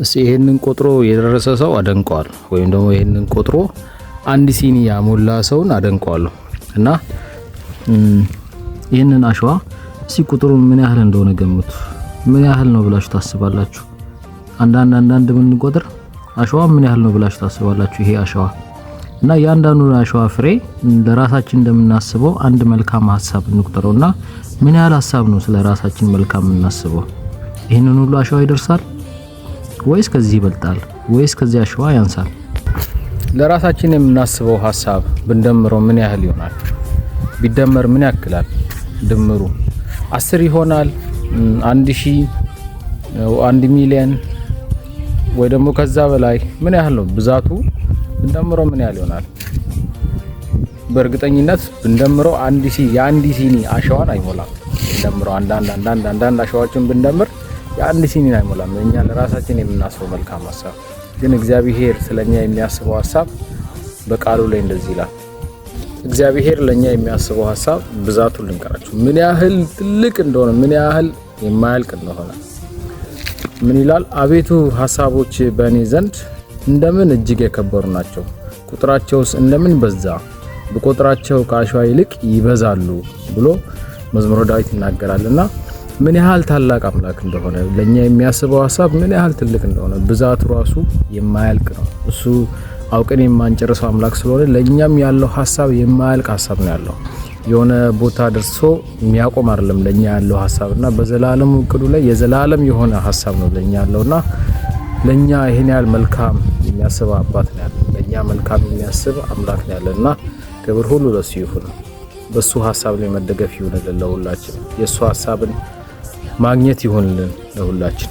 እስቲ ይሄንን ቆጥሮ የደረሰ ሰው አደንቀዋል ወይም ደግሞ ይሄንን ቆጥሮ አንድ ሲኒ ያሞላ ሰውን አደንቀዋለሁ። እና ይሄንን አሸዋ እስቲ ቁጥሩ ምን ያህል እንደሆነ ገምቱ። ምን ያህል ነው ብላችሁ ታስባላችሁ? አንዳንድ ምን ቆጥር አሸዋ ምን ያህል ነው ብላችሁ ታስባላችሁ? ይሄ አሸዋ እና ያንዳንዱን አሸዋ ፍሬ ለራሳችን እንደምናስበው አንድ መልካም ሐሳብ እንቁጠረውና ምን ያህል ሐሳብ ነው ስለራሳችን መልካም እናስበው? ይሄንን ሁሉ አሸዋ ይደርሳል ወይስ ከዚህ ይበልጣል ወይስ ከዚህ አሸዋ ያንሳል? ለራሳችን የምናስበው ሐሳብ ብንደምረው ምን ያህል ይሆናል? ቢደመር ምን ያክላል? ድምሩ 10 ይሆናል? 1000 1 ሚሊዮን ወይ ደግሞ ከዛ በላይ ምን ያህል ነው ብዛቱ? ብንደምረው ምን ያህል ይሆናል? በእርግጠኝነት ብንደምረው የአንድ ሲኒ አሸዋን አይሞላም። ብንደምረው አንዳንድ አሸዋዎችን ብንደምር የአንድ ሲኒን አይሞላም። እኛ ለራሳችን የምናስበው መልካም ሐሳብ ግን እግዚአብሔር ስለኛ የሚያስበው ሐሳብ በቃሉ ላይ እንደዚህ ይላል። እግዚአብሔር ለኛ የሚያስበው ሐሳብ ብዛቱን ልንቀራችሁ ምን ያህል ትልቅ እንደሆነ ምን ያህል የማያልቅ እንደሆነ ምን ይላል? አቤቱ ሐሳቦች በእኔ ዘንድ እንደምን እጅግ የከበሩ ናቸው፣ ቁጥራቸውስ እንደምን በዛ፣ በቁጥራቸው ከአሸዋ ይልቅ ይበዛሉ ብሎ መዝሙረ ዳዊት ይናገራልና ምን ያህል ታላቅ አምላክ እንደሆነ ለኛ የሚያስበው ሐሳብ ምን ያህል ትልቅ እንደሆነ ብዛቱ ራሱ የማያልቅ ነው። እሱ አውቀን የማንጨርሰው አምላክ ስለሆነ ለኛም ያለው ሐሳብ የማያልቅ ሐሳብ ነው ያለው። የሆነ ቦታ ደርሶ የሚያቆም አይደለም ለኛ ያለው ሐሳብና በዘላለም እቅዱ ላይ የዘላለም የሆነ ሐሳብ ነው ለኛ ያለውና ለኛ ይሄን ያህል መልካም የሚያስብ አባት ነው ያለው። ለኛ መልካም የሚያስብ አምላክ ነው ያለና ክብር ሁሉ ለሱ ይሁን። በሱ ሐሳብ ላይ መደገፍ ይሁንልን ለሁላችን። የሱ ሐሳብን ማግኘት ይሁንልን ለሁላችን።